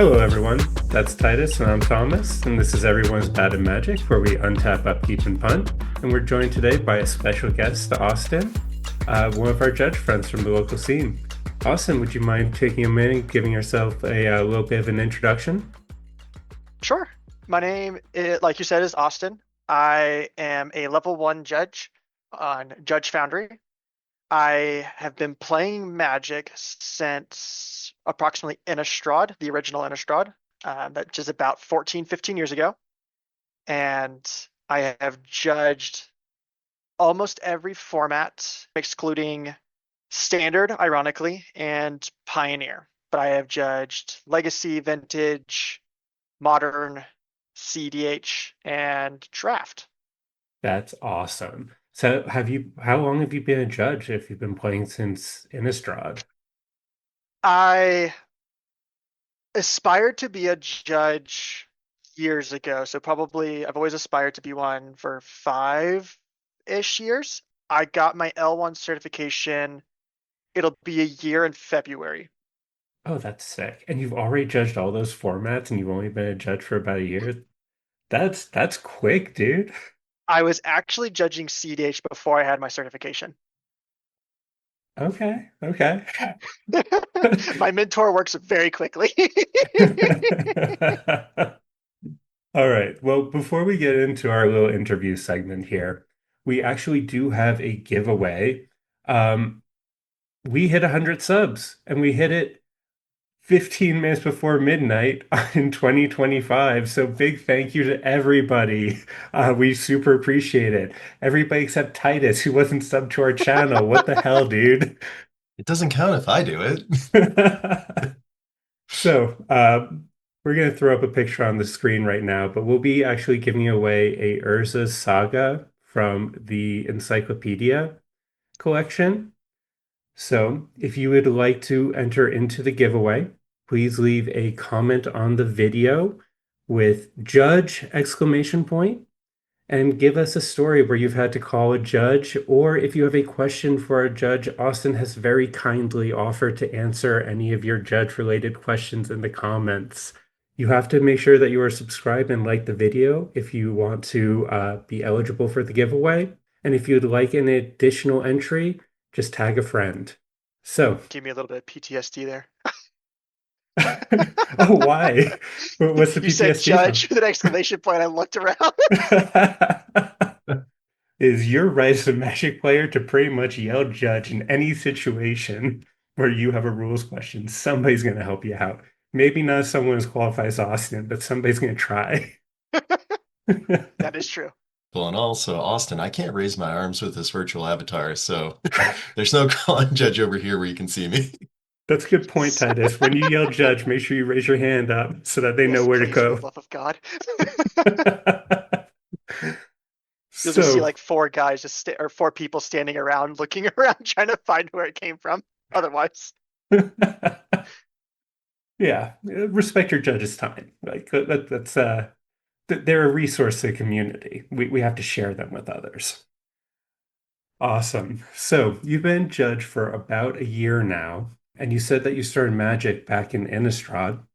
Hello, everyone. That's Titus, and I'm Thomas, and this is Everyone's Bad at Magic, where we untap, upkeep, and punt. And we're joined today by a special guest, Austin, one of our judge friends from the local scene. Austin, would you mind taking a minute and giving yourself a little bit of an introduction? Sure. My name, like you said, is Austin. I am a level one judge on Judge Foundry. I have been playing Magic since approximately Innistrad, the original Innistrad, that is about 14, 15 years ago. And I have judged almost every format, excluding Standard, ironically, and Pioneer. But I have judged Legacy, Vintage, Modern, CDH, and Draft. That's awesome. So, how long have you been a judge if you've been playing since Innistrad? I aspired to be a judge years ago, so probably I've always aspired to be one for 5-ish years. I got my L1 certification. It'll be a year in February. Oh, that's sick. And you've already judged all those formats, and you've only been a judge for about a year? That's quick, dude. I was actually judging CDH before I had my certification. Okay, okay. My mentor works very quickly. All right. Well, before we get into our little interview segment here, we actually do have a giveaway. Um, we hit 100 subs and we hit it 15 minutes before midnight in 2025. So big thank you to everybody. We super appreciate it. Everybody except Titus, who wasn't subbed to our channel. What the hell, dude? It doesn't count if I do it. So, we're going to throw up a picture on the screen right now, but we'll be actually giving away a Urza's Saga from the Encyclopedia collection. So, if you would like to enter into the giveaway, please leave a comment on the video with judge exclamation point and give us a story where you've had to call a judge, or if you have a question for a judge, Austin has very kindly offered to answer any of your judge-related questions in the comments. You have to make sure that you are subscribed and like the video if you want to be eligible for the giveaway. And if you'd like an additional entry, just tag a friend. So, Give me a little bit of PTSD there. oh, why? What's the You said PTSD judge from? with an exclamation point. I looked around. Is your right as a Magic player to pretty much yell judge in any situation where you have a rules question. Somebody's going to help you out. Maybe not someone as qualified as Austin, but somebody's going to try. That is true. Well, and also, Austin, I can't raise my arms with this virtual avatar, so there's no calling judge over here where you can see me. That's a good point, Titus. When you yell judge, make sure you raise your hand up so that they know Yes, where to please, for the go. love of God. You'll just see So, like four guys or four people standing around, looking around, trying to find where it came from. Otherwise, yeah, respect your judge's time. Like that's they're a resource to the community. We have to share them with others. Awesome. So you've been judge for about a year now, and you said that you started Magic back in Innistrad.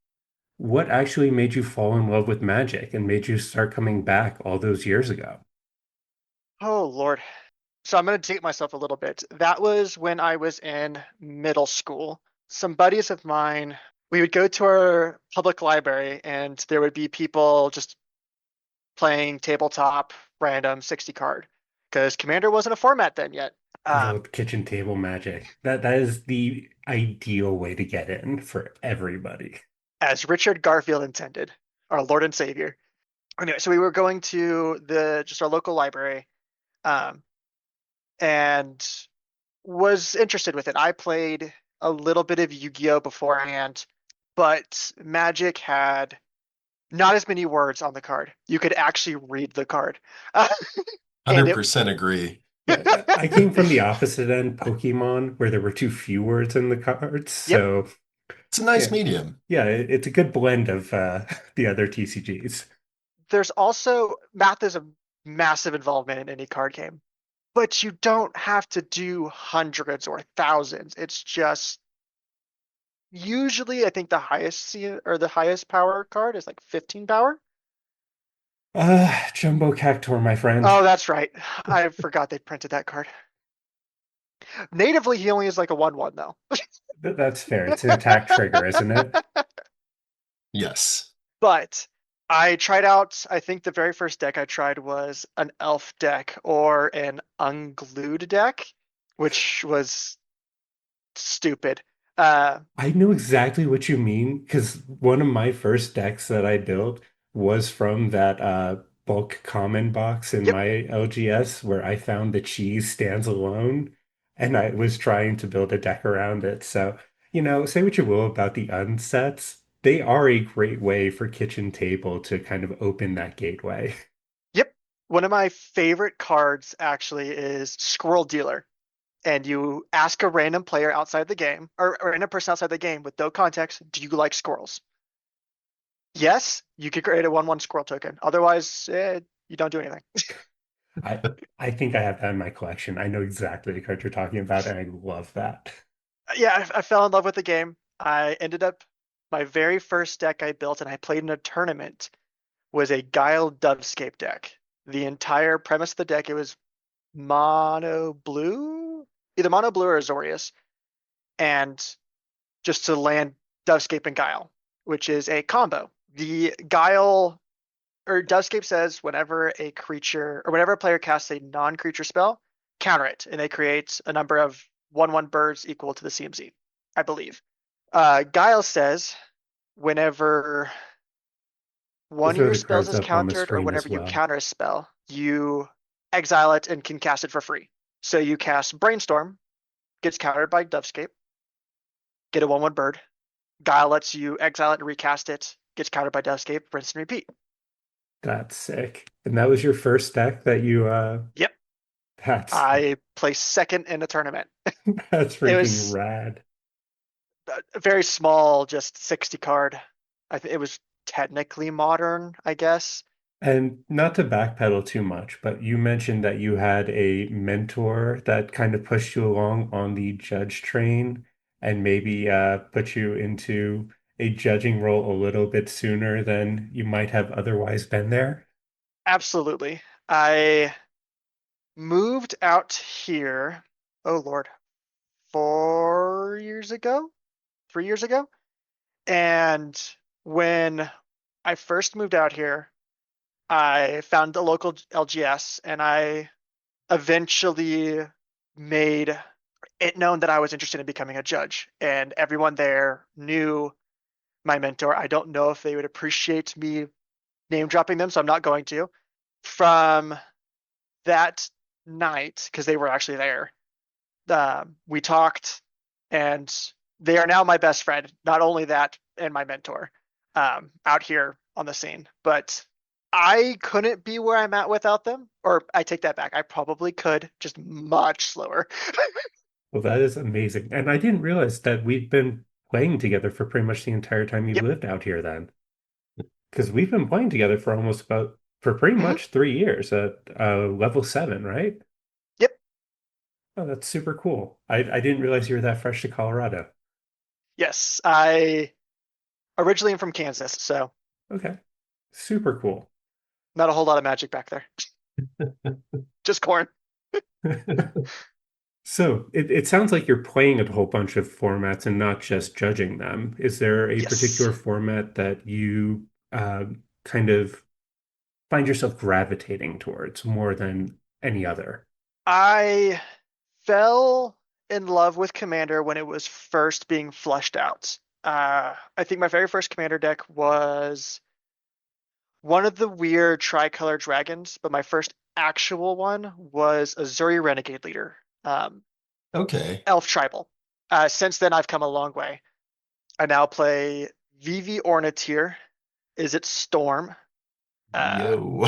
What actually made you fall in love with Magic and made you start coming back all those years ago? oh Lord. So I'm going to date myself a little bit. That was when I was in middle school. Some buddies of mine, we would go to our public library and there would be people just playing tabletop random 60 card because Commander wasn't a format then yet. Good old Um, kitchen table Magic. That is the ideal way to get in for everybody. as Richard Garfield intended, our Lord and Savior. Anyway, so we were going to the just our local library, um, and was interested with it. I played a little bit of Yu-Gi-Oh beforehand, but Magic had not as many words on the card. You could actually read the card, and it 100% agree. Yeah, I came from the opposite end, Pokemon, where there were too few words in the cards. yep. So It's a nice yeah, medium. yeah, it's a good blend of the other TCGs. There's also math is a massive involvement in any card game, but you don't have to do hundreds or thousands. It's just Usually, I think the highest or the highest power card is like 15 power. Jumbo Cactor, my friend. Oh, that's right. I forgot they printed that card. Natively, he only is like a 1/1 though. That's fair. It's an attack trigger, isn't it? Yes. But I tried out, I think the very first deck I tried was an elf deck or an unglued deck, which was stupid. Uh, I know exactly what you mean because one of my first decks that I built was from that bulk common box in yep, my LGS where I found the cheese stands alone and I was trying to build a deck around it. So, say what you will about the unsets, they are a great way for kitchen table to kind of open that gateway. yep. One of my favorite cards actually is Squirrel Dealer. And you ask a random player outside the game, or a random person outside the game with no context, do you like squirrels? Yes, you could create a 1/1 squirrel token. Otherwise, you don't do anything. I I think I have that in my collection. I know exactly the card you're talking about, and I love that. Yeah, I fell in love with the game. I ended up my very first deck I built and I played in a tournament was a Guile Dovescape deck. The entire premise of the deck, it was mono blue, either mono blue or Azorius, and just to land Dovescape and Guile, which is a combo. The Guile or Dovescape says whenever a creature or whenever a player casts a non-creature spell, counter it, and they create a number of 1/1 birds equal to the CMZ, I believe. Guile says whenever one Those of are your the spells cards is up on the countered or screen whenever as you well. counter a spell, you exile it and can cast it for free. So you cast Brainstorm, gets countered by Dovescape, get a 1/1 bird. Guile lets you exile it and recast it, gets countered by Dovescape, rinse and repeat. That's sick. And that was your first deck that you Yep. that's I placed second in the tournament. that's It freaking was rad. a very small, just 60 card. I think it was technically modern, I guess. And not to backpedal too much, but you mentioned that you had a mentor that kind of pushed you along on the judge train and maybe put you into a judging role a little bit sooner than you might have otherwise been there. Absolutely. I moved out here, oh Lord, 4 years ago, 3 years ago. And when I first moved out here, I found a local LGS and I eventually made it known that I was interested in becoming a judge. And everyone there knew my mentor. I don't know if they would appreciate me name dropping them, so I'm not going to. From that night, because they were actually there, we talked, and they are now my best friend. Not only that, and my mentor out here on the scene. But I couldn't be where I'm at without them. Or I take that back. I probably could, just much slower. Well, that is amazing. And I didn't realize that we'd been playing together for pretty much the entire time you Yep. lived out here then. Because we've been playing together for for pretty Hmm. much 3 years at level 7, right? Yep. Oh, that's super cool. I didn't realize you were that fresh to Colorado. Yes. I originally am from Kansas, so Okay. Super cool. not a whole lot of magic back there. Just corn. So it sounds like you're playing a whole bunch of formats and not just judging them. Is there a Yes. particular format that you kind of find yourself gravitating towards more than any other? I fell in love with Commander when it was first being fleshed out. I think my very first Commander deck was one of the weird tricolor dragons, but my first actual one was a Zuri Renegade Leader, Okay. Elf Tribal. Since then, I've come a long way. I now play Vivi Orniteer. Is it Storm? Uh, Yo.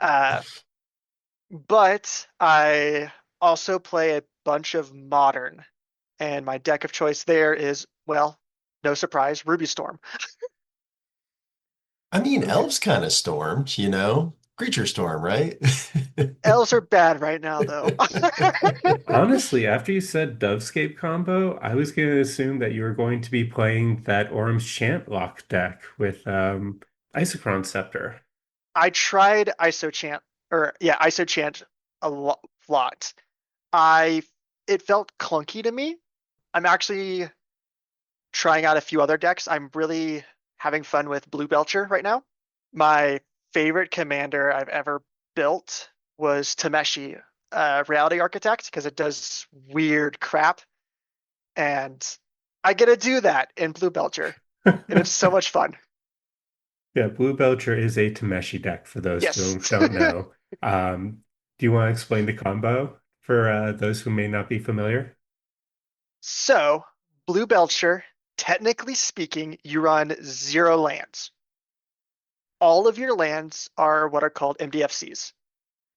uh, but I also play a bunch of Modern, and my deck of choice there is, well, no surprise, Ruby Storm. I mean, Okay. elves kind of stormed, you know? Creature Storm, right? Elves are bad right now, though. Honestly, after you said Dovescape combo, I was going to assume that you were going to be playing that Orm's Chant lock deck with Isochron Scepter. I tried ISO chant lot. I it felt clunky to me. I'm actually trying out a few other decks. I'm really having fun with Blue Belcher right now. My favorite commander I've ever built was Tameshi, Reality Architect, because it does weird crap, and I get to do that in Blue Belcher, and it's so much fun. Yeah, Blue Belcher is a Tameshi deck for those Yes. who don't know. Do you want to explain the combo for those who may not be familiar? So, Blue Belcher, technically speaking, you run 0 lands. All of your lands are what are called MDFCs.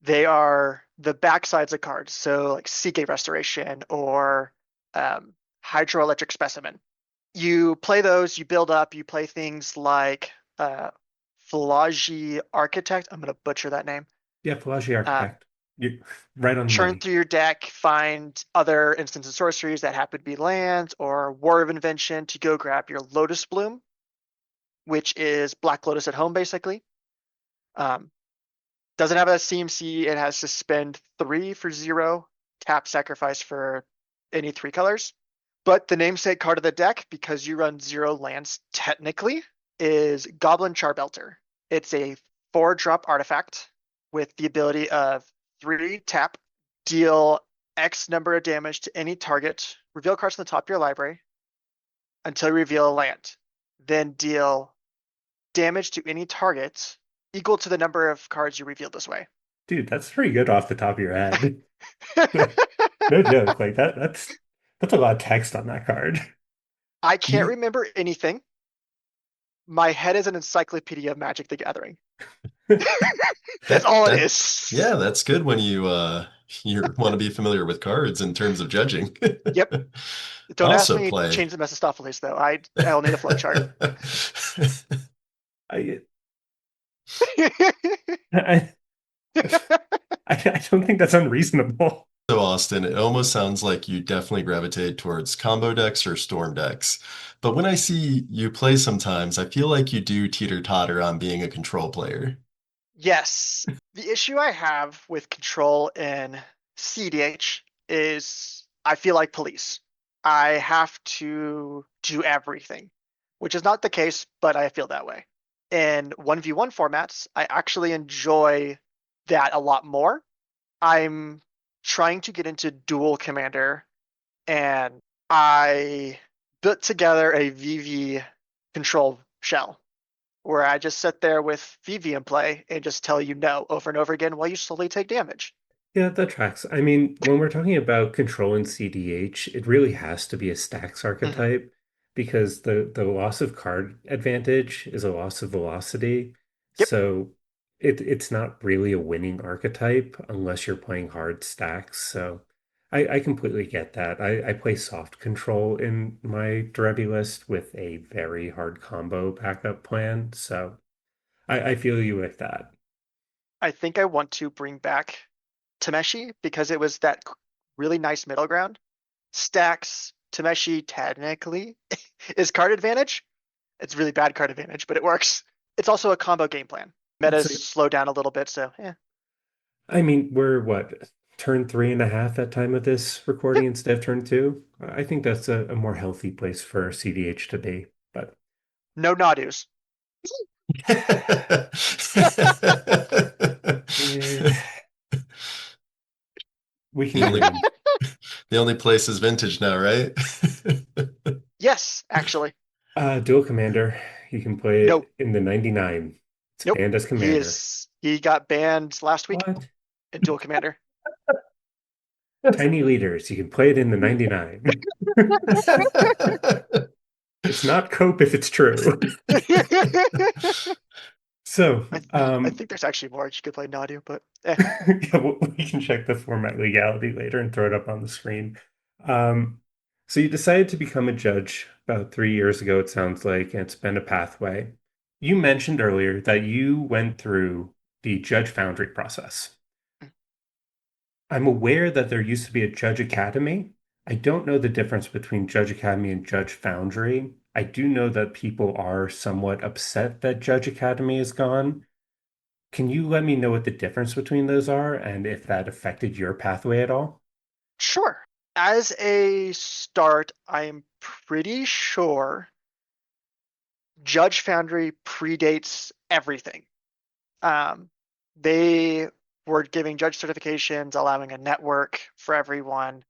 They are the backsides of cards, so like Seagate Restoration or um, Hydroelectric Specimen. You play those, you build up, you play things like Flagi Architect. I'm going to butcher that name. Yeah, Pelagi Um, Architect. You right on the Churn money. through your deck, find other instants of sorceries that happen to be lands, or War of Invention to go grab your Lotus Bloom, which is Black Lotus at home, basically. Um, doesn't have a CMC. It has Suspend 3 for 0, tap sacrifice for any 3 colors. But the namesake card of the deck, because you run 0 lands technically, is Goblin Charbelter. It's a 4-drop artifact with the ability of 3 tap, deal X number of damage to any target, reveal cards from the top of your library until you reveal a land. Then deal damage to any target equal to the number of cards you reveal this way. Dude, that's pretty good off the top of your head. No joke. Like that's a lot of text on that card. I can't Yeah, remember anything. My head is an encyclopedia of Magic the Gathering. That's that all it that is. yeah, that's good when you want to be familiar with cards in terms of judging. Yep. Don't ask Also me to play. change the Mephistopheles though. I'll need a flowchart. I I I don't think that's unreasonable. So Austin, it almost sounds like you definitely gravitate towards combo decks or storm decks. But when I see you play sometimes, I feel like you do teeter-totter on being a control player. Yes. The issue I have with control in CDH is I feel like police. I have to do everything, which is not the case, but I feel that way. In 1v1 formats, I actually enjoy that a lot more. I'm trying to get into dual commander, and I built together a VV control shell where I just sit there with VV in play and just tell you no over and over again while you slowly take damage. Yeah, that tracks. I mean, when we're talking about control in CDH, it really has to be a stacks Mhm. archetype because the loss of card advantage is a loss of velocity. Yep, So it's not really a winning archetype unless you're playing hard stacks. So I completely get that. I play soft control in my Derebi list with a very hard combo backup plan. So I feel you with that. I think I want to bring back Tameshi because it was that really nice middle ground. Stacks, Tameshi technically is card advantage. It's really bad card advantage, but it works. It's also a combo game plan. It's Metas slow down a little bit, so yeah. I mean, we're what, turn three and a half at time of this recording Yep. instead of turn two? I think that's a more healthy place for CDH to be, but No Nadus. eh, we can The only dream. the only place is vintage now, right? Yes, actually. Dual Commander, you can play No. it in the 99. It's Nope. banned as Commander. He got banned last week What? in Dual Commander. Tiny Leaders, you can play it in the 99. It's not cope if it's true. So, I think there's actually more you could play Nadu, but yeah, we can check the format legality later and throw it up on the screen. Um, so you decided to become a judge about 3 years ago, it sounds like, and it's been a pathway. You mentioned earlier that you went through the Judge Foundry process. I'm aware that there used to be a Judge Academy. I don't know the difference between Judge Academy and Judge Foundry. I do know that people are somewhat upset that Judge Academy is gone. Can you let me know what the difference between those are and if that affected your pathway at all? Sure. As a start, I'm pretty sure Judge Foundry predates everything. Um, they were giving judge certifications, allowing a network for everyone,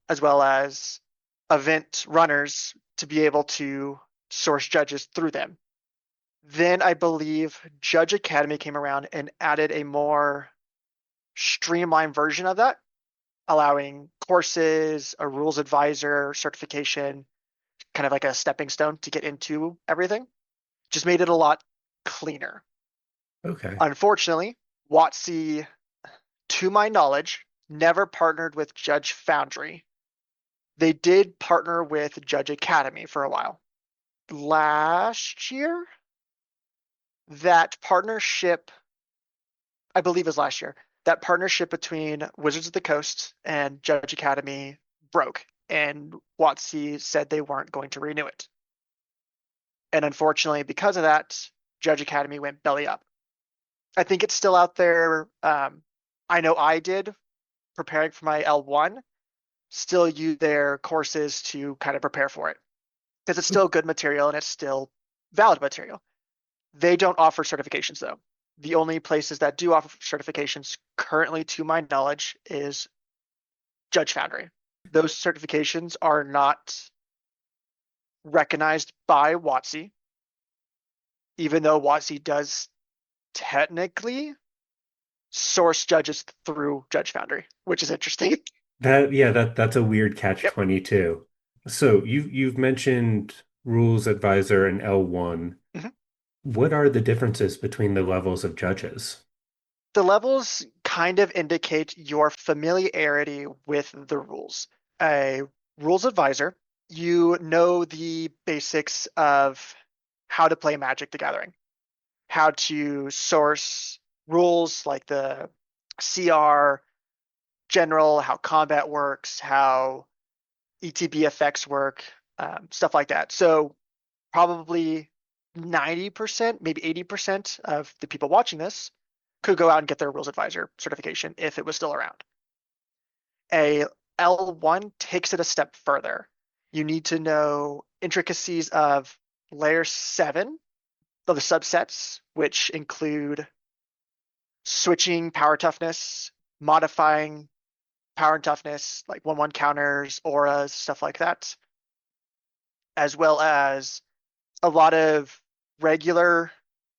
as well as event runners to be able to source judges through them. Then I believe Judge Academy came around and added a more streamlined version of that, allowing courses, a rules advisor certification, kind of like a stepping stone to get into everything. Just made it a lot cleaner. Okay. Unfortunately, WotC, to my knowledge, never partnered with Judge Foundry. They did partner with Judge Academy for a while. Last year, that partnership, I believe is last year, that partnership between Wizards of the Coast and Judge Academy broke, and WotC said they weren't going to renew it. And unfortunately, because of that, Judge Academy went belly up. I think it's still out there. I know I did, preparing for my L1, still use their courses to kind of prepare for it because it's still good material and it's still valid material. They don't offer certifications though. The only places that do offer certifications currently, to my knowledge, is Judge Foundry. Those certifications are not recognized by WotC, even though WotC does technically source judges through Judge Foundry, which is interesting. That's a weird catch Yep. 22. So you've mentioned Rules Advisor and L1. Mhm. What are the differences between the levels of judges? The levels kind of indicate your familiarity with the rules. A rules advisor, you know the basics of how to play Magic the Gathering, how to source rules like the CR, general, how combat works, how ETB effects work, stuff like that. So probably 90%, maybe 80% of the people watching this could go out and get their rules advisor certification if it was still around. A L1 takes it a step further. You need to know intricacies of layer 7 of the subsets, which include switching power toughness, modifying power and toughness, like 1/1 counters, auras, stuff like that, as well as a lot of regular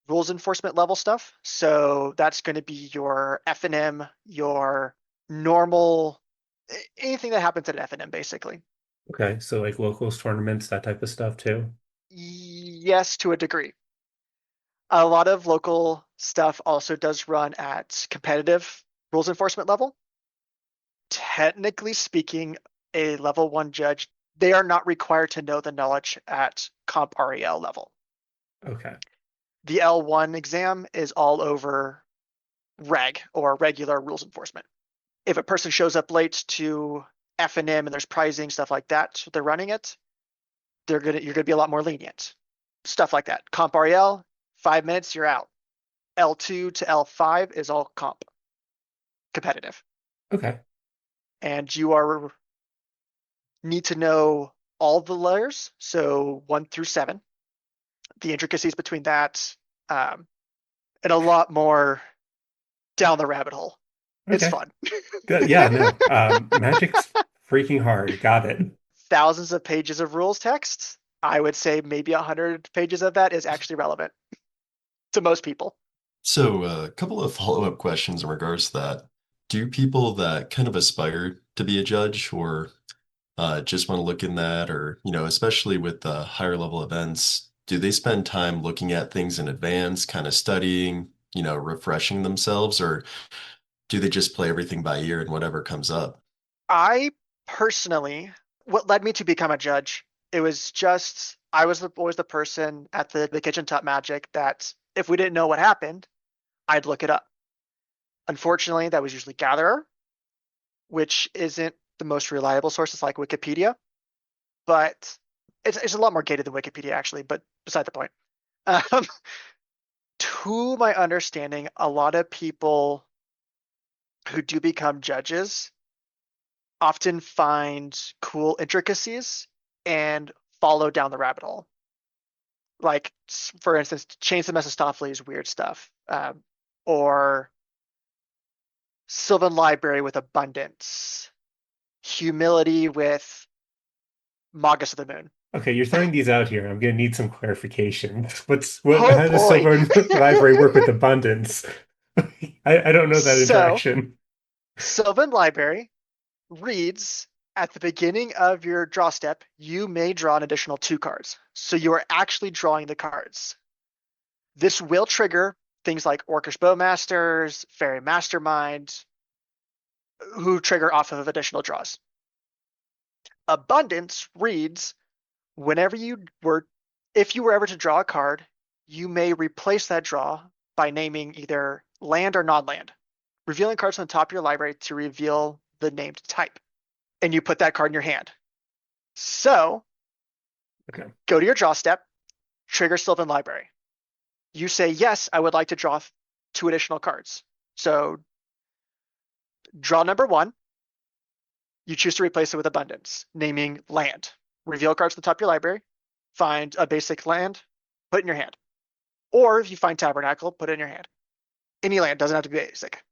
rules enforcement level stuff. So that's going to be your FNM, your normal, anything that happens at FNM, basically. Okay, so like locals tournaments, that type of stuff too. Yes, to a degree. A lot of local stuff also does run at competitive rules enforcement level. Technically speaking, a level 1 judge, they are not required to know the knowledge at comp REL level. Okay. The L1 exam is all over reg or regular rules enforcement. If a person shows up late to F&M and there's pricing, stuff like that, they're running it, you're gonna be a lot more lenient. Stuff like that. Comp REL, 5 minutes, you're out. L2 to L5 is all comp competitive. Okay. And you are need to know all the layers, so 1 through 7, the intricacies between that, and a lot more down the rabbit hole. It's Okay. fun. Good. Yeah, no. Magic's freaking hard. Got it. Thousands of pages of rules text. I would say maybe 100 pages of that is actually relevant to most people. So, a couple of follow-up questions in regards to that. Do people that kind of aspire to be a judge or just want to look in that, or, especially with the higher level events, do they spend time looking at things in advance, kind of studying, refreshing themselves, or do they just play everything by ear and whatever comes up? I personally, what led me to become a judge, it was just I was always the person at the kitchen top magic that if we didn't know what happened, I'd look it up. Unfortunately, that was usually Gatherer, which isn't the most reliable sources like Wikipedia, but it's a lot more gated than Wikipedia actually, but beside the point. Um, to my understanding, a lot of people who do become judges often find cool intricacies and follow down the rabbit hole. Like, for instance, Chains of Mephistopheles, weird stuff, or Sylvan Library with abundance, humility with Magus of the Moon. Okay, you're throwing these out here. I'm gonna need some clarification. Oh How does boy. Silver Library work with abundance? I don't know that So, interaction. Sylvan Library reads at the beginning of your draw step, you may draw an additional 2 cards. So you are actually drawing the cards. This will trigger things like Orcish Bowmasters, Fairy Mastermind, who trigger off of additional draws. Abundance reads whenever if you were ever to draw a card, you may replace that draw by naming either land or non-land, revealing cards from the top of your library to reveal the named type. And you put that card in your hand. So Okay. go to your draw step, trigger Sylvan Library. You say, yes, I would like to draw 2 additional cards. So draw number 1, you choose to replace it with abundance, naming land. Reveal cards from the top of your library, find a basic land, put it in your hand. Or if you find Tabernacle, put it in your hand. Any land, doesn't have to be basic.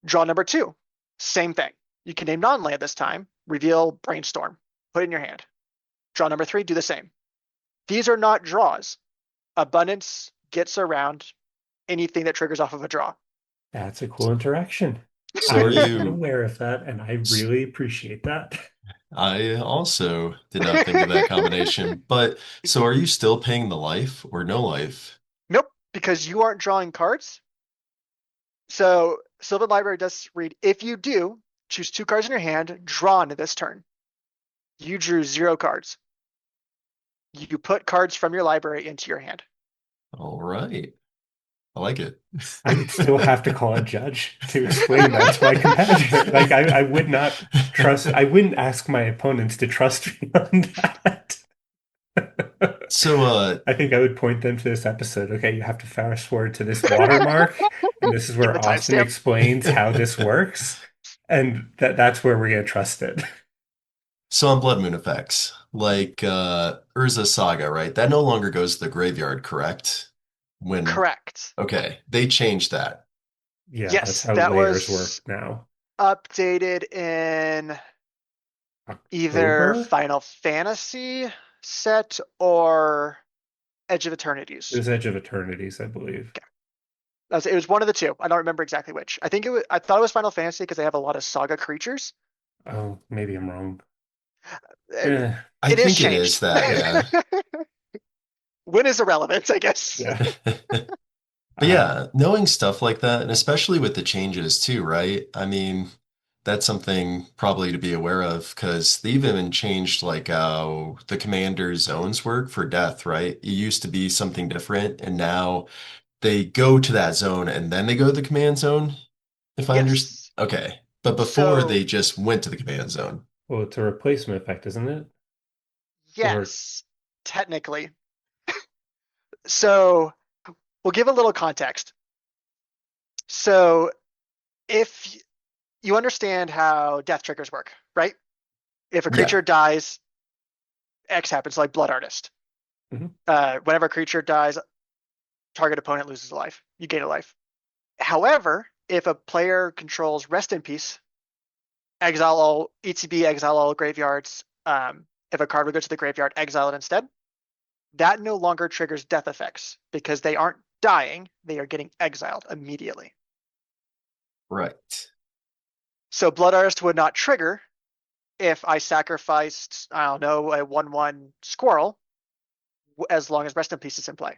Draw number 2, same thing. You can name non-land this time, reveal Brainstorm, put it in your hand. Draw number 3, do the same. These are not draws. Abundance gets around anything that triggers off of a draw. That's a cool interaction. So I are was you, unaware of that, and I really appreciate that. I also did not think of that combination, but so are you still paying the life or no life? Nope, because you aren't drawing cards. So Sylvan Library does read, if you do, choose 2 cards in your hand, draw into this turn. You drew 0 cards. You put cards from your library into your hand. All right. I like it. I would still have to call a judge to explain that to my competitor. Like I would not trust, I wouldn't ask my opponents to trust me on that. So, I think I would point them to this episode. Okay, you have to fast forward to this watermark, and this is Give where the Austin timestamp. explains how this works, and that's where we're gonna trust it. so on Blood Moon effects, like Urza Saga, right? That no longer goes to the graveyard, correct? When, Correct. okay, they changed that. Yeah, that's Yes, how that layers work was now. updated in either October? Final Fantasy set or Edge of It Eternities. was Edge of Eternities, I believe. It was one of the two. I don't remember exactly which. I think it was. I thought it was Final Fantasy because they have a lot of saga creatures. Oh, maybe I'm wrong. Uh, Eh, I It is think it is changed. that, yeah. When is irrelevant, I guess. yeah. But Uh, yeah, knowing stuff like that, and especially with the changes too, right? I mean, that's something probably to be aware of because they've even changed like how the commander's zones work for death, right? It used to be something different, and now they go to that zone and then they go to the command zone, if I understand. Yes. Okay. But before So they just went to the command zone. well, it's a replacement effect, isn't it? Or yes, technically. So we'll give a little context. So if you understand how death triggers work, right? If a Yeah. creature dies, X happens, like Blood Artist. Mhm. Whenever a creature dies, target opponent loses a life. You gain a life. However, if a player controls Rest in Peace, exile all ETB, exile all graveyards. If a card would go to the graveyard, exile it instead. That no longer triggers death effects because they aren't dying; they are getting exiled immediately. Right. So Blood Artist would not trigger if I sacrificed, I don't know, a 1/1 squirrel, as long as Rest in Peace is in play.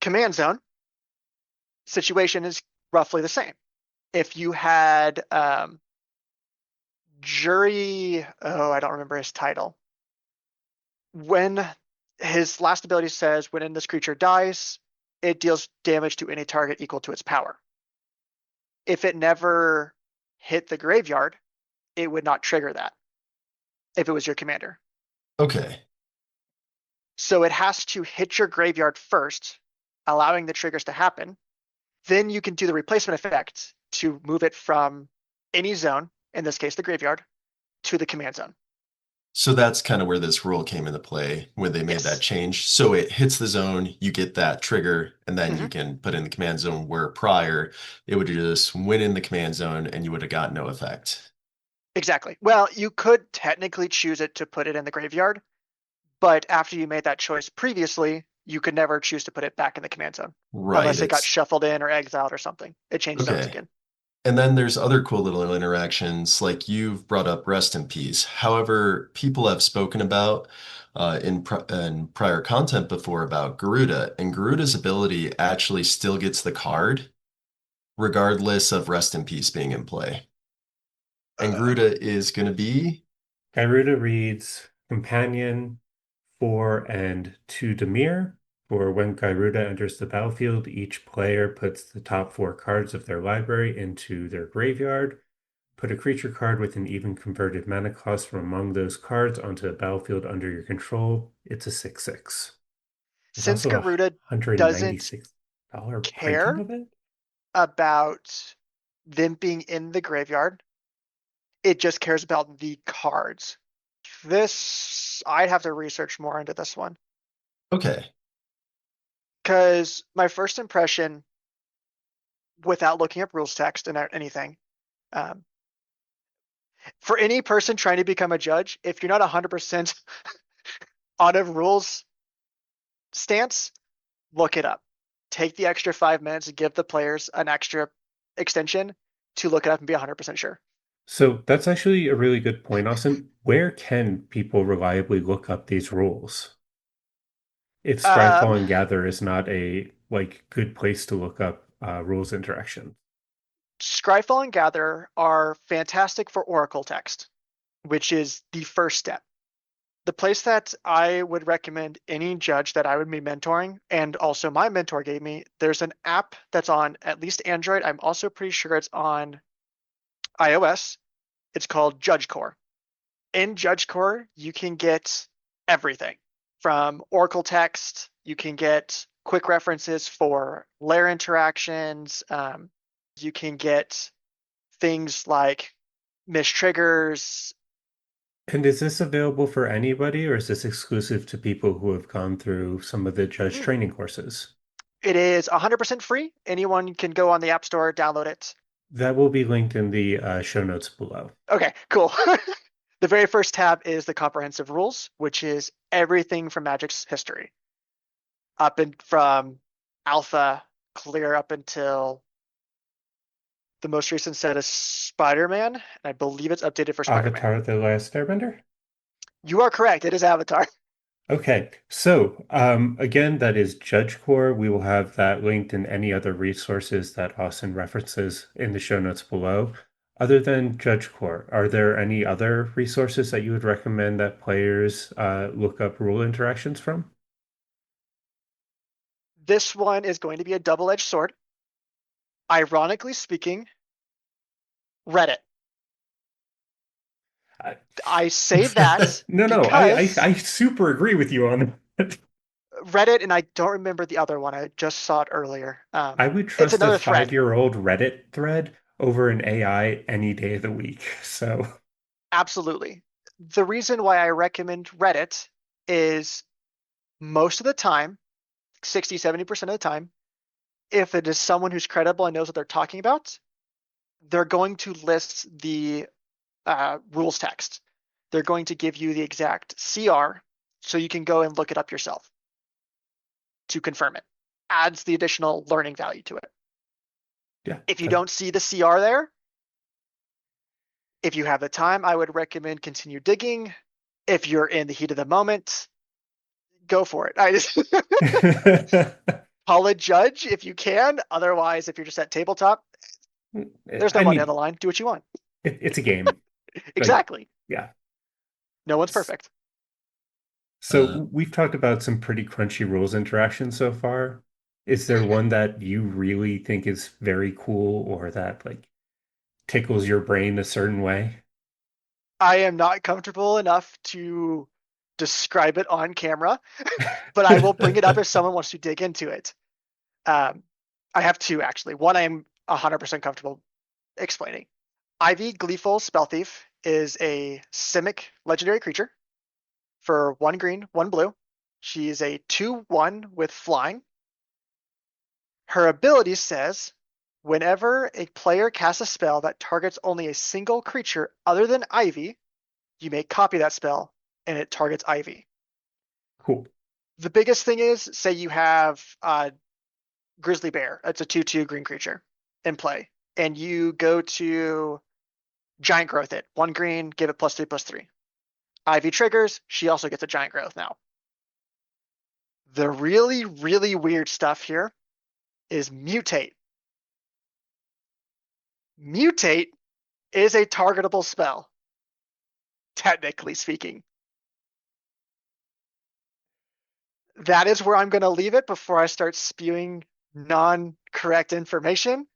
Command Zone situation is roughly the same. If you had Jury, oh, I don't remember his title. When his last ability says, when this creature dies, it deals damage to any target equal to its power. If it never hit the graveyard, it would not trigger that if it was your commander. Okay. So it has to hit your graveyard first, allowing the triggers to happen. Then you can do the replacement effect to move it from any zone, in this case the graveyard, to the command zone. So that's kind of where this rule came into play when they made that Yes. change. So it hits the zone, you get that trigger, and then Hmm. you can put in the command zone where prior it would just win in the command zone and you would have got no effect. Exactly. Well, you could technically choose it to put it in the graveyard, but after you made that choice previously, you could never choose to put it back in the command zone Right. unless it got It's shuffled in or exiled or something. It changed zones okay. again. And then there's other cool little interactions, like you've brought up rest in peace. However, people have spoken about in prior content before about Garuda, and Garuda's ability actually still gets the card regardless of rest in peace being in play. And Uh, Garuda is going to be Garuda reads Companion 4 and 2 Demir. For when Garuda enters the battlefield, each player puts the top 4 cards of their library into their graveyard. Put a creature card with an even converted mana cost from among those cards onto the battlefield under your control. It's a 6/6. There's since also a Garuda doesn't $196 printing care of it. about them being in the graveyard, it just cares about the cards. This, I'd have to research more into this one okay. because my first impression, without looking up rules text and anything, um, for any person trying to become a judge, if you're not 100% on a rules stance, look it up. Take the extra 5 minutes and give the players an extra extension to look it up and be 100% sure. So that's actually a really good point, Austin. Where can people reliably look up these rules? If Um, Scryfall and Gather is not a good place to look up rules interaction. Scryfall and Gather are fantastic for Oracle text, which is the first step. The place that I would recommend any judge that I would be mentoring, and also my mentor gave me, there's an app that's on at least Android. I'm also pretty sure it's on iOS. It's called JudgeCore. In JudgeCore, you can get everything from Oracle text. You can get quick references for layer interactions. You can get things like mistriggers. And is this available for anybody, or is this exclusive to people who have gone through some of the judge Mm. training courses? It is 100% free. Anyone can go on the App Store, download it. That will be linked in the show notes below. Okay, cool. The very first tab is the comprehensive rules, which is everything from Magic's history, up and from alpha clear up until the most recent set is Spider-Man, and I believe it's updated for Spider-Man. Avatar: The Last Airbender? You are correct. It is Avatar. Okay, so again, that is Judge Core. We will have that linked in any other resources that Austin references in the show notes below. Other than Judge Core, are there any other resources that you would recommend that players look up rule interactions from? This one is going to be a double-edged sword. Ironically speaking, Reddit. I, I say that no, because I super agree with you on that. Reddit, and I don't remember the other one. I just saw it earlier. I would It's trust a another thread. 5-year-old Reddit thread over an AI any day of the week. So, Absolutely. The reason why I recommend Reddit is most of the time, 60, 70% of the time, if it is someone who's credible and knows what they're talking about, they're going to list the rules text. They're going to give you the exact CR so you can go and look it up yourself to confirm it. Adds the additional learning value to it. yeah, If you don't see the CR there, if you have the time, I would recommend continue digging. If you're in the heat of the moment, go for it. I just call a judge if you can. Otherwise, if you're just at tabletop, there's no I money on mean, the line. Do what you want. it's a game. Like, Exactly. yeah. No one's S- perfect. So Uh, we've talked about some pretty crunchy rules interactions so far. Is there one that you really think is very cool or that like tickles your brain a certain way? I am not comfortable enough to describe it on camera, but I will bring it up if someone wants to dig into it. Um, I have two actually. One I am 100% comfortable explaining. Ivy Gleeful Spell Thief is a Simic legendary creature for 1 green, 1 blue. She is a 2/1 with flying. Her ability says whenever a player casts a spell that targets only a single creature other than Ivy, you may copy that spell and it targets Ivy. Cool. The biggest thing is, say you have Grizzly Bear, it's a 2/2 green creature in play, and you go to Giant Growth it, 1 green, give it +3/+3. Ivy triggers, she also gets a Giant Growth now. The really, really weird stuff here is Mutate. Mutate is a targetable spell, technically speaking. That is where I'm going to leave it before I start spewing non-correct information.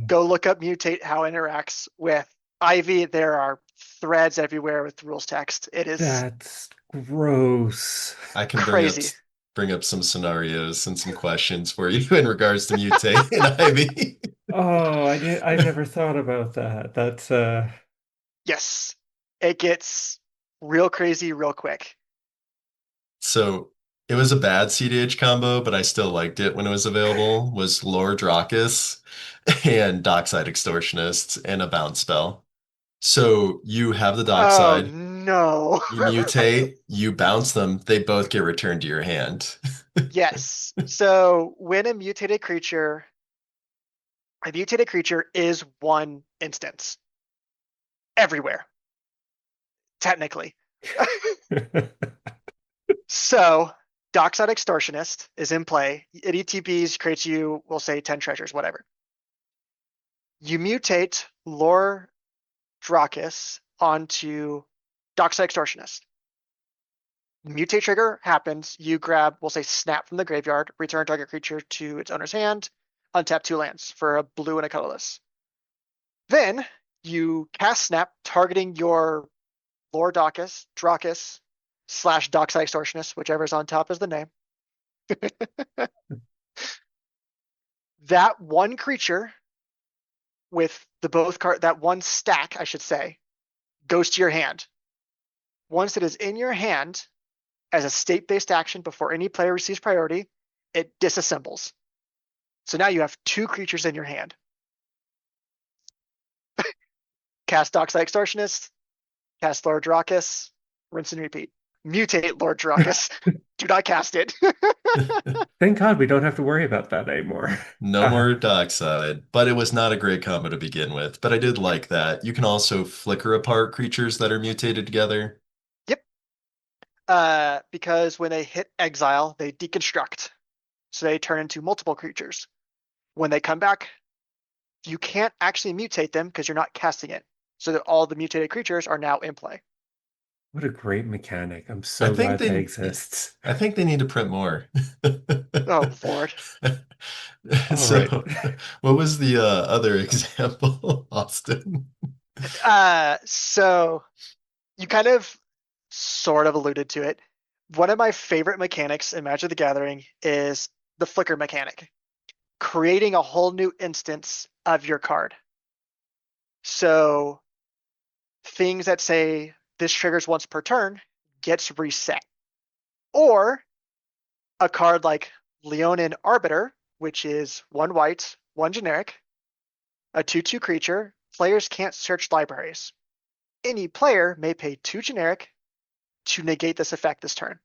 Go look up Mutate, how it interacts with Ivy. There are threads everywhere with rules text. It is That's gross. I can crazy. bring up some scenarios and some questions for you in regards to mutate and Ivy. Oh, I never thought about that. That's Yes, it gets real crazy real quick. So it was a bad CDH combo, but I still liked it when it was available, was Lore Dracus and Dockside Extortionist and a bounce spell. So you have the Oh Dockside, no. you mutate, you bounce them, they both get returned to your hand. Yes. So when a mutated creature is one instance everywhere, technically. So Dockside Extortionist is in play. It ETBs, creates you, we'll say 10 treasures, whatever. You mutate Lore Dracus onto Dockside Extortionist. Mutate trigger happens. You grab, we'll say, Snap from the graveyard, return target creature to its owner's hand, untap 2 lands for a blue and a colorless. Then you cast Snap, targeting your Lore Dracus / Dockside Extortionist, whichever's on top is the name. That one creature with the both card, that one stack, I should say, goes to your hand. Once it is in your hand, as a state-based action before any player receives priority, it disassembles. So now you have 2 creatures in your hand. Cast Dockside Extortionist, cast Lord Dracus, rinse and repeat. Mutate Lord Dracus. Do not cast it. thank God we don't have to worry about that anymore. No more Dockside, but it was not a great combo to begin with. But I did Yep. like that. You can also flicker apart creatures that are mutated together. Yep. Because when they hit exile, they deconstruct. So they turn into multiple creatures. When they come back, you can't actually mutate them because you're not casting it. So that all the mutated creatures are now in play. What a great mechanic. I'm I so think glad that they exists. I think they need to print more. Oh, Lord. All So, right. what was the other example, Austin? So you kind of sort of alluded to it. One of my favorite mechanics in Magic the Gathering is the flicker mechanic, creating a whole new instance of your card. So things that say this triggers once per turn gets reset. Or a card like Leonin Arbiter, which is 1 white, 1 generic, a 2/2 creature. Players can't search libraries. Any player may pay 2 generic to negate this effect this turn.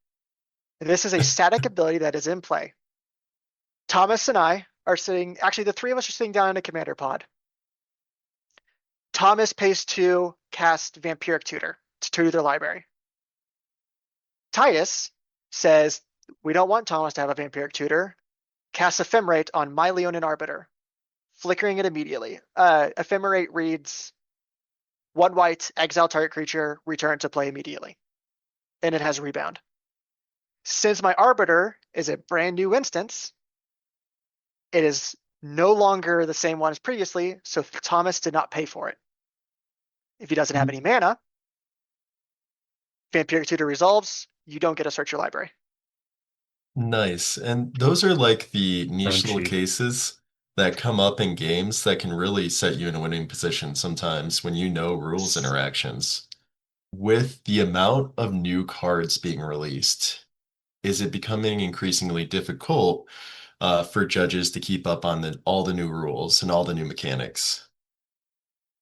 And this is a static ability that is in play. Thomas and I are sitting, actually, the 3 of us are sitting down in a commander pod. Thomas pays 2, cast Vampiric Tutor to tutor their library. Titus says, we don't want Thomas to have a Vampiric Tutor. Cast Ephemerate on my Leonin Arbiter, flickering it immediately. Ephemerate reads 1 white, exile target creature, return to play immediately. And it has rebound. Since my Arbiter is a brand new instance, It is no longer the same one as previously, so Thomas did not pay for it. If he doesn't have any mana, Vampiric Tutor resolves, you don't get to search your library. Nice. And those are like the niche little Crunchy. cases that come up in games that can really set you in a winning position sometimes when you know rules interactions. With the amount of new cards being released, is it becoming increasingly difficult for judges to keep up on all the new rules and all the new mechanics?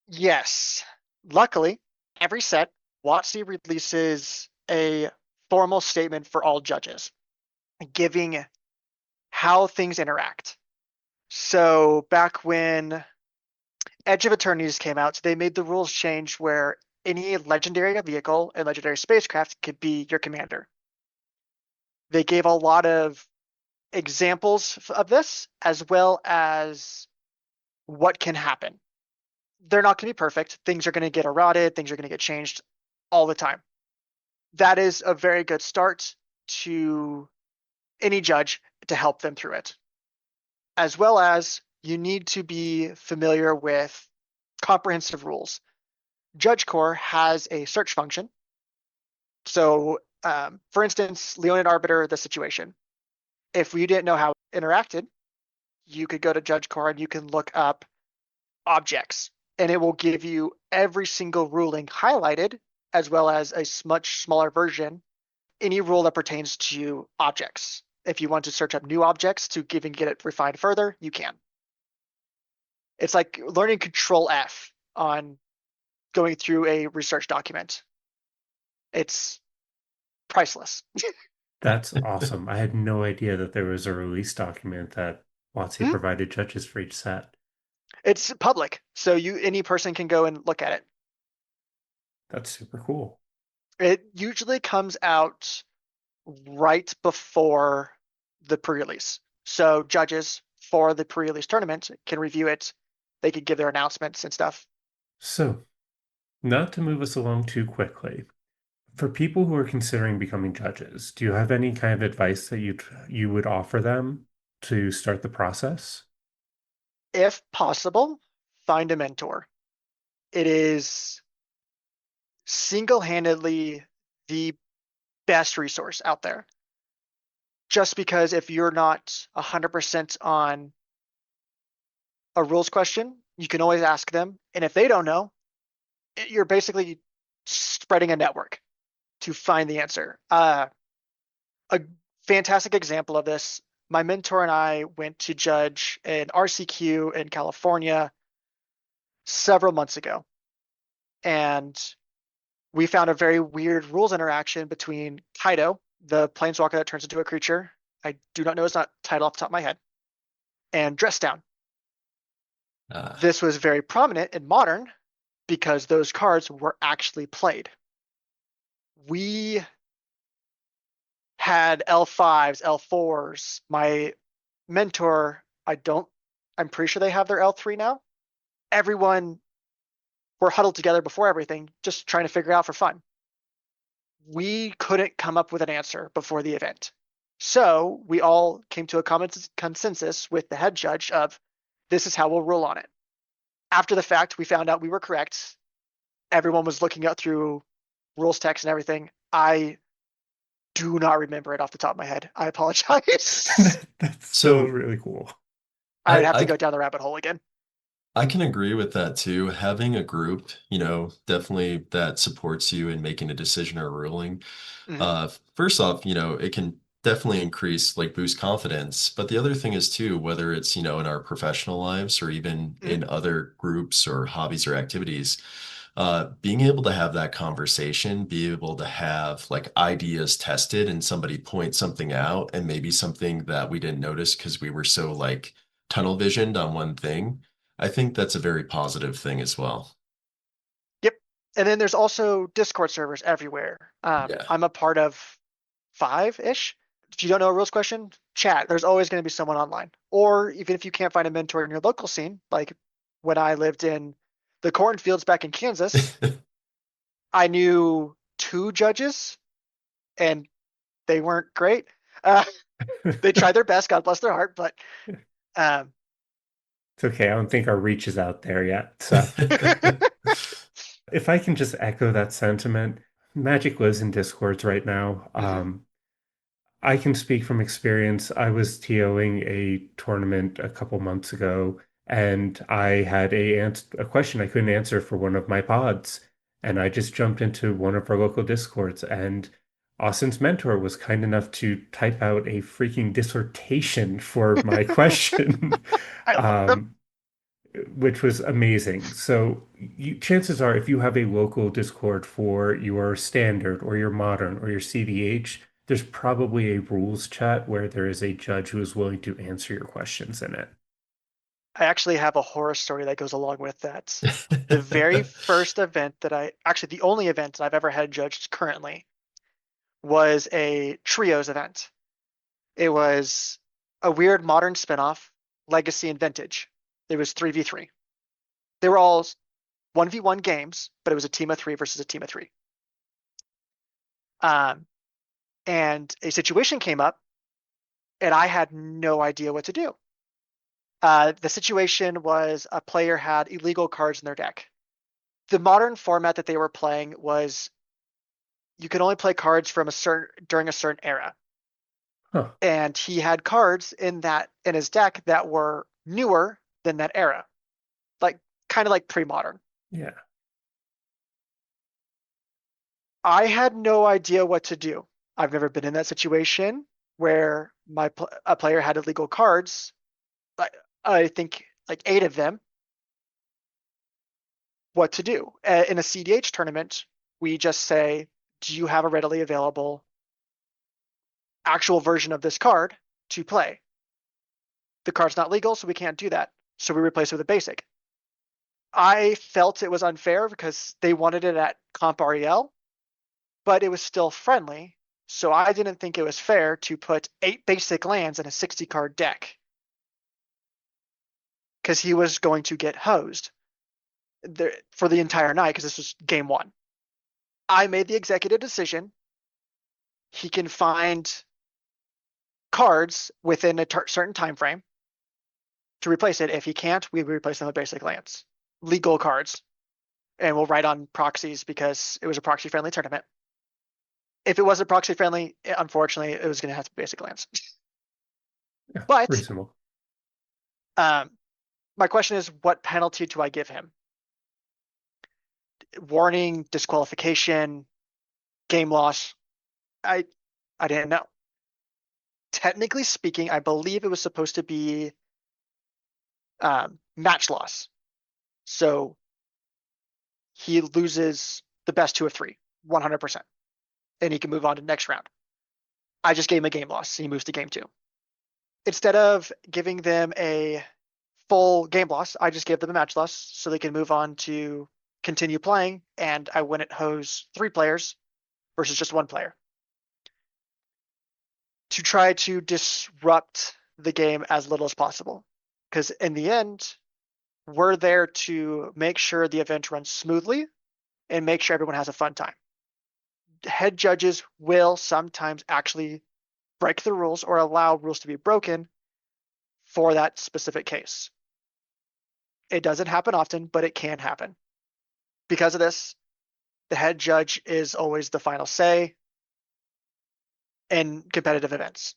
Yes. Luckily, every set, WotC releases a formal statement for all judges, giving how things interact. So back when Edge of Eternities came out, they made the rules change where any legendary vehicle and legendary spacecraft could be your commander. They gave a lot of examples of this, as well as what can happen. They're not going to be perfect. Things are going to get eroded. Things are going to get changed all the time. That is a very good start to any judge to help them through it. As well as you need to be familiar with comprehensive rules. Judge Core has a search function. So, for instance, Leonid Arbiter, the situation. If you didn't know how it interacted, you could go to Judge Core and you can look up objects, and it will give you every single ruling highlighted, as well as a much smaller version, any rule that pertains to objects. If you want to search up new objects to even get it refined further, you can. It's like learning Control F on going through a research document. It's priceless. That's awesome. I had no idea that there was a release document that WotC provided judges for each set. It's public, so any person can go and look at it. That's super cool. It usually comes out right before the pre-release. So judges for the pre-release tournament can review it. They could give their announcements and stuff. So, not to move us along too quickly, for people who are considering becoming judges, do you have any kind of advice that you would offer them to start the process? If possible, find a mentor. It is single-handedly the best resource out there. Just because if you're not 100% on a rules question, you can always ask them. And if they don't know, you're basically spreading a network to find the answer. A fantastic example of this, my mentor and I went to judge an RCQ in California several months ago. And we found a very weird rules interaction between Kaido, the planeswalker that turns into a creature. I do not know his title off the top of my head, and Dress Down. Uh, This was very prominent in Modern because those cards were actually played. We had L5s, L4s. My mentor, I'm pretty sure they have their L3 now. Everyone were huddled together before everything, just trying to figure out for fun. We couldn't come up with an answer before the event. So we all came to a common consensus with the head judge of this is how we'll rule on it. After the fact, we found out we were correct. Everyone was looking up through rules text and everything. I do not remember it off the top of my head. I apologize. That's still so really cool. I'd have to I go down the rabbit hole again. I can agree with that too. Having a group, definitely that supports you in making a decision or ruling. Hmm. First off, it can definitely increase, like boost confidence. But the other thing is too, whether it's, in our professional lives or even Hmm. in other groups or hobbies or activities, being able to have that conversation, be able to have like ideas tested and somebody point something out and maybe something that we didn't notice because we were so like tunnel visioned on one thing. I think that's a very positive thing as well. Yep. And then there's also Discord servers everywhere. Yeah. I'm a part of five-ish. If you don't know a rules question, chat. There's always going to be someone online. Or even if you can't find a mentor in your local scene, like when I lived in the cornfields back in Kansas, I knew two judges and they weren't great. Uh, they tried their best, God bless their heart, but Um, It's okay. I don't think our reach is out there yet. So if I can just echo that sentiment, Magic lives in Discords right now. Mhm. I can speak from experience. I was TOing a tournament a couple months ago, and I had a question I couldn't answer for one of my pods, and I just jumped into one of our local Discords, and Austin's mentor was kind enough to type out a freaking dissertation for my question. I love them. Um, which was amazing. So chances are, if you have a local Discord for your standard or your modern or your CDH, there's probably a rules chat where there is a judge who is willing to answer your questions in it. I actually have a horror story that goes along with that. The very first event that actually the only event that I've ever had judged currently was a trios event. It was a weird modern spinoff, Legacy and Vintage. It was 3v3. They were all 1v1 games, but it was a team of three versus a team of three. Um, and a situation came up, and I had no idea what to do. The situation was a player had illegal cards in their deck. The modern format that they were playing was you can only play cards from a certain during a certain era. Huh. And he had cards in his deck that were newer than that era, like kind of like pre-modern. Yeah. I had no idea what to do. I've never been in that situation where a player had illegal cards. Like I think like 8 of them. What to do in a CDH tournament? We just say, "Do you have a readily available actual version of this card to play?" The card's not legal, so we can't do that. So we replace it with a basic. I felt it was unfair because they wanted it at Comp REL, but it was still friendly. So I didn't think it was fair to put 8 basic lands in a 60 card deck because he was going to get hosed for the entire night because this was game one. I made the executive decision. He can find cards within a certain time frame to replace it. If he can't, we replace them with basic lands, legal cards, and we'll write on proxies because it was a proxy friendly tournament. If it wasn't proxy friendly, unfortunately, it was going to have to be basic lands. Yeah. But Reasonable. um, my question is, what penalty do I give him? Warning, disqualification, game loss? I I didn't know. Technically speaking, I believe it was supposed to be match loss. So he loses the best 2 of 3, 100%, and he can move on to the next round. I just gave him a game loss. He moves to game two. Instead of giving them a full game loss, I just gave them a match loss so they can move on to continue playing, and I win at hose 3 players versus just 1 player to try to disrupt the game as little as possible. Because in the end, we're there to make sure the event runs smoothly and make sure everyone has a fun time. Head judges will sometimes actually break the rules or allow rules to be broken for that specific case. It doesn't happen often, but it can happen. Because of this, the head judge is always the final say in competitive events.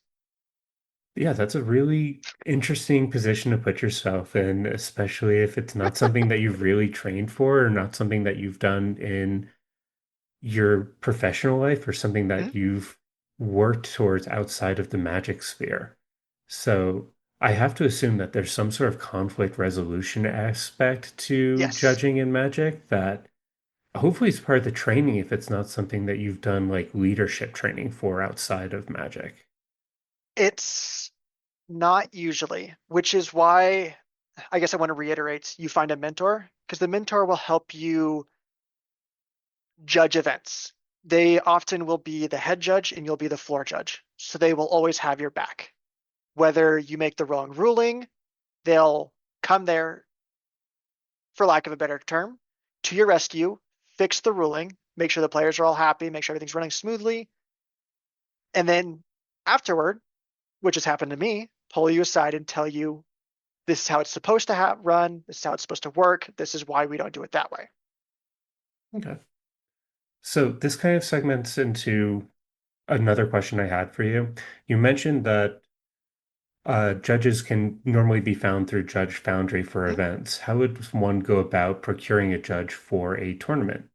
Yeah, that's a really interesting position to put yourself in, especially if it's not something that you've really trained for or not something that you've done in your professional life or something Mhm. that you've worked towards outside of the magic sphere. So I have to assume that there's some sort of conflict resolution aspect to Yes, judging in magic that hopefully is part of the training if it's not something that you've done like leadership training for outside of magic. it's not usually, which is why I guess I want to reiterate you find a mentor because the mentor will help you judge events. They often will be the head judge and you'll be the floor judge. So they will always have your back. Whether you make the wrong ruling, they'll come there, for lack of a better term, to your rescue, fix the ruling, make sure the players are all happy, make sure everything's running smoothly. And then afterward, which has happened to me, pull you aside and tell you This is how it's supposed to run. This is how it's supposed to work. This is why we don't do it that way. Okay. So this kind of segments into another question I had for you. You mentioned that judges can normally be found through Judge Foundry for Mhm. events. How would one go about procuring a judge for a tournament?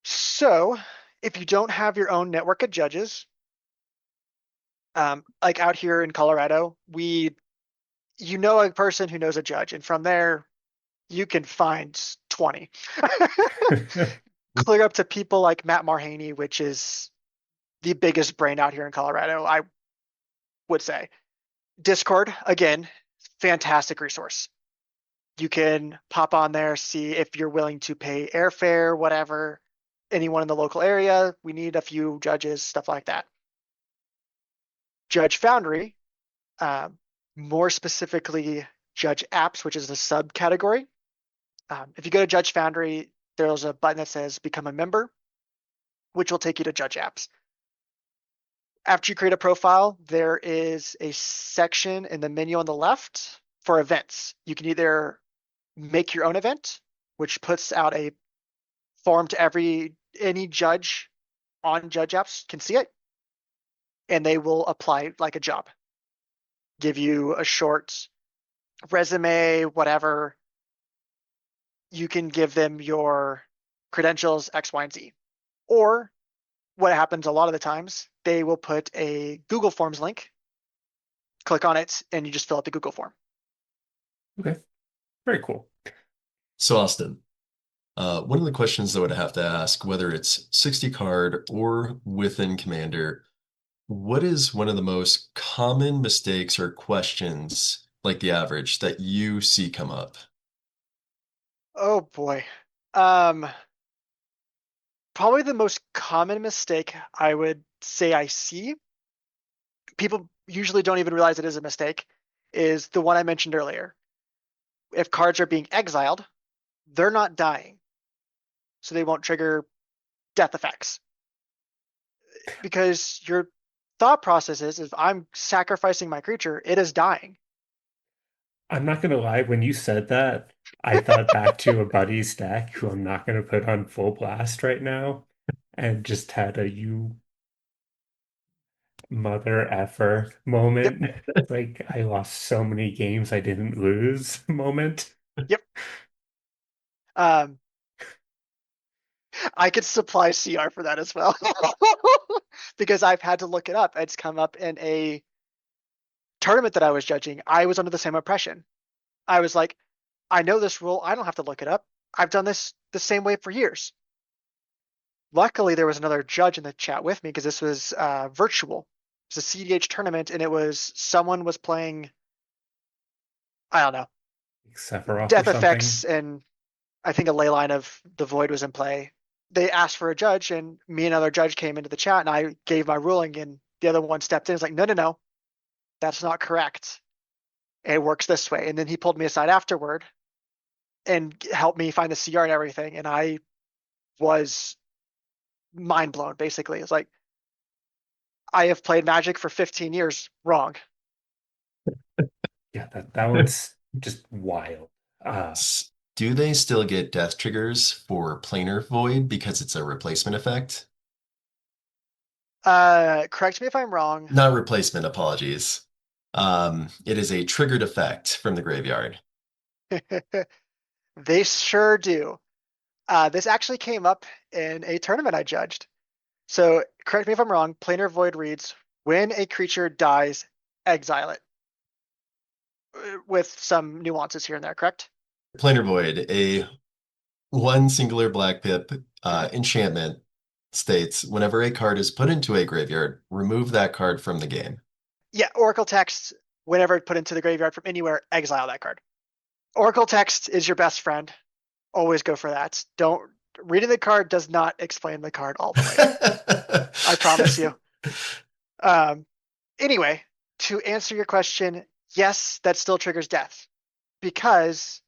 So if you don't have your own network of judges, like out here in Colorado, you know a person who knows a judge, and from there you can find 20. Clear up to people like Matt Marhaney, which is the biggest brain out here in Colorado, I would say. Discord, again, fantastic resource. You can pop on there, see if you're willing to pay airfare, whatever, anyone in the local area. We need a few judges, stuff like that. Judge Foundry, um, more specifically, Judge Apps, which is a subcategory. If you go to Judge Foundry, there's a button that says Become a Member, which will take you to Judge Apps. After you create a profile, there is a section in the menu on the left for events. You can either make your own event, which puts out a form to any judge on Judge Apps can see it, and they will apply like a job, give you a short resume, whatever. You can give them your credentials, X, Y, and Z. Or what happens a lot of the times, they will put a Google Forms link, click on it, and you just fill out the Google form. Okay, very cool. So, Austin, one of the questions I would have to ask, whether it's 60 card or within Commander, what is one of the most common mistakes or questions, like the average, that you see come up? Oh boy. Um, Probably the most common mistake I would say I see, people usually don't even realize it is a mistake, is the one I mentioned earlier. If cards are being exiled, they're not dying, so they won't trigger death effects. Because your thought process is if I'm sacrificing my creature, it is dying. I'm not gonna lie, when you said that, I thought back to a buddy's deck who I'm not gonna put on full blast right now, and just had a you mother effer Yep, moment. Like I lost so many games I didn't lose moment. yep. Um, I could supply CR for that as well. Because I've had to look it up. It's come up in a tournament that I was judging. I was under the same impression. I was like, I know this rule. I don't have to look it up. I've done this the same way for years. Luckily, there was another judge in the chat with me because this was virtual. It was a CDH tournament, and it was someone was playing, I don't know, Sephiroth or death something. effects, and I think a ley line of the void was in play. They asked for a judge, and me and another judge came into the chat, and I gave my ruling, and the other one stepped in. It's like, no, no, no, that's not correct. It works this way. And then he pulled me aside afterward and helped me find the CR and everything. And I was mind blown, basically. It's like, I have played Magic for 15 years wrong. Yeah, that one's just wild. Do they still get death triggers for planar void because it's a replacement effect? Correct me if I'm wrong. Not replacement, apologies. It is a triggered effect from the graveyard. They sure do. This actually came up in a tournament I judged. So correct me if I'm wrong. Planar Void reads, when a creature dies, exile it. With some nuances here and there, correct? Planar void, a one singular black pip enchantment states whenever a card is put into a graveyard, remove that card from the game. Yeah, Oracle text, whenever put into the graveyard from anywhere, exile that card. Oracle text is your best friend. Always go for that. Don't Reading the card does not explain the card all the way. I promise you. Um, anyway, to answer your question, yes, that still triggers death because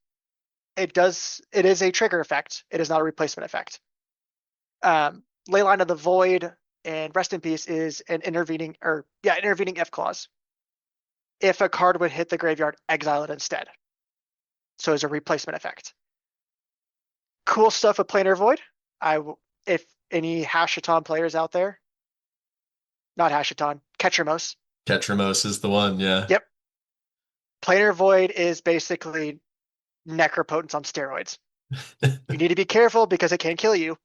it is a trigger effect. It is not a replacement effect. Leyline of the Void and Rest in Peace is an intervening F clause. If a card would hit the graveyard, exile it instead. So as a replacement effect. Cool stuff with Planar Void. If any Hashaton players out there, not Hashaton, Ketramos. Ketramos is the one, yeah. Yep. Planar Void is basically Necropotence on steroids. You need to be careful because it can kill you,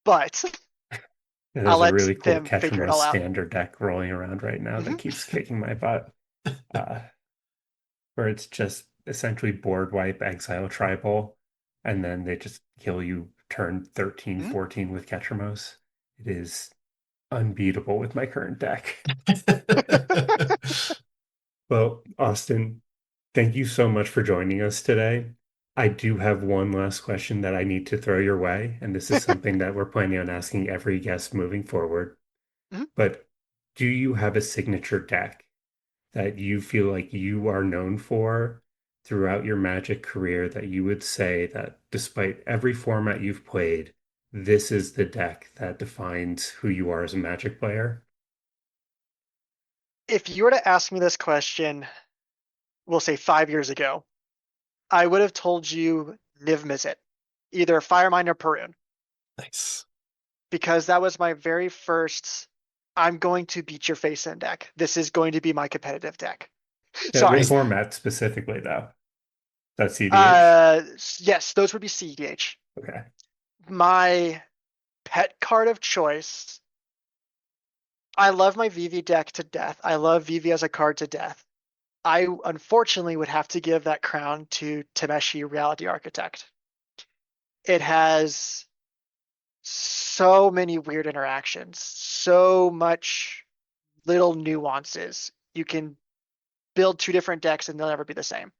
but Yeah, I'll there's a let really cool them figure it Ketramos all out. standard deck rolling around right now that Mhm. keeps kicking my butt. Uh, where it's just essentially board wipe, exile tribal, and then they just kill you turn 13, Mhm. 14 with Ketramos. It is unbeatable with my current deck. Well, Austin, thank you so much for joining us today. I do have one last question that I need to throw your way, and this is something that we're planning on asking every guest moving forward. Mhm. But do you have a signature deck that you feel like you are known for throughout your Magic career that you would say that despite every format you've played, this is the deck that defines who you are as a Magic player? If you were to ask me this question, we'll say 5 years ago, I would have told you Niv Mizzet, either Firemind or Perun, Nice. because that was my very first. I'm going to beat your face in deck. This is going to be my competitive deck. Yeah, what Sorry. format specifically, though? That's CDH? Yes, those would be CDH. Okay. My pet card of choice. I love my VV deck to death. I love VV as a card to death. I unfortunately would have to give that crown to Tameshi Reality Architect. It has so many weird interactions, so much little nuances. You can build two different decks and they'll never be the same.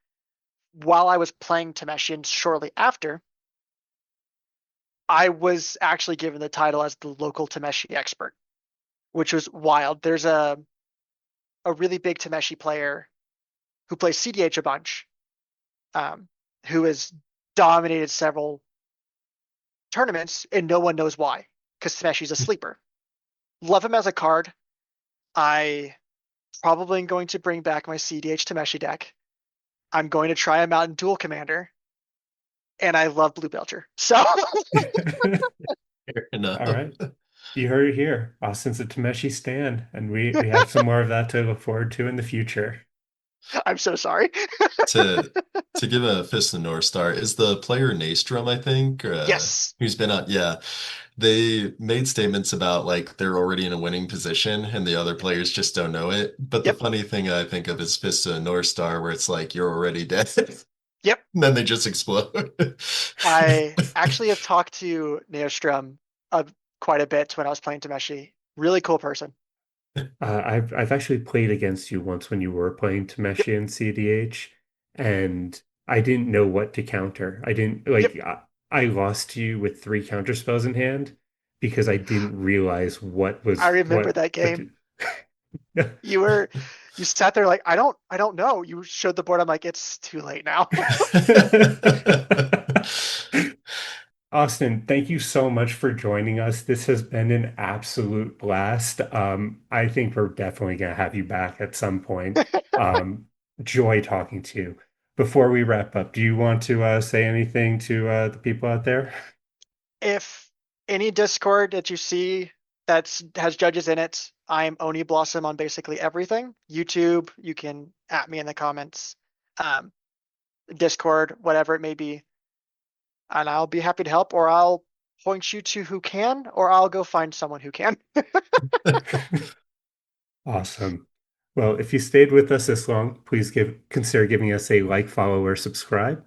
While I was playing Tameshi and shortly after, I was actually given the title as the local Tameshi expert, which was wild. There's a really big Tameshi player who plays CDH a bunch, um, who has dominated several tournaments, and no one knows why, because Tameshi's a sleeper. Love him as a card. I probably am going to bring back my CDH Tameshi deck. I'm going to try him out in Dual Commander, and I love Blue Belcher. So Fair All enough. right. You heard it here. Austin's a Tameshi stan, and we have some more of that to look forward to in the future. I'm so sorry. To to give a fist of the North Star, is the player Naestrom, I think, Yes. who's been on, yeah. They made statements about like they're already in a winning position and the other players just don't know it. But the Yep. funny thing I think of is Fist of the North Star, where it's like you're already dead. Yep. And then they just explode. I actually have talked to Neostrom quite a bit when I was playing Tameshi. Really cool person. I've actually played against you once when you were playing Yep. Tameshi and CDH, and I didn't know what to counter. I didn't Yep. like I lost to you with three counter spells in hand because I didn't realize I remember what that game. to do. You were you sat there like, I don't know. You showed the board. I'm like, it's too late now. Austin, thank you so much for joining us. This has been an absolute blast. I think we're definitely going to have you back at some point. Um, Joy talking to you. Before we wrap up, do you want to say anything to the people out there? If any Discord that you see that has judges in it, I'm Oni Blossom on basically everything. YouTube, you can at me in the comments. Um, Discord, whatever it may be, and I'll be happy to help, or I'll point you to who can, or I'll go find someone who can. Awesome. Well, if you stayed with us this long, please consider giving us a like, follow, or subscribe.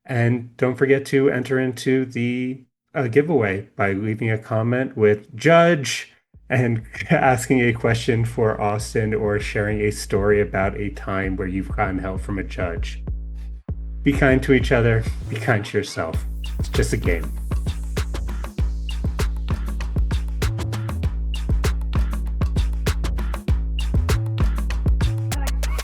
And don't forget to enter into the giveaway by leaving a comment with Judge and asking a question for Austin or sharing a story about a time where you've gotten help from a judge. Be kind to each other, be kind to yourself. It's just a game.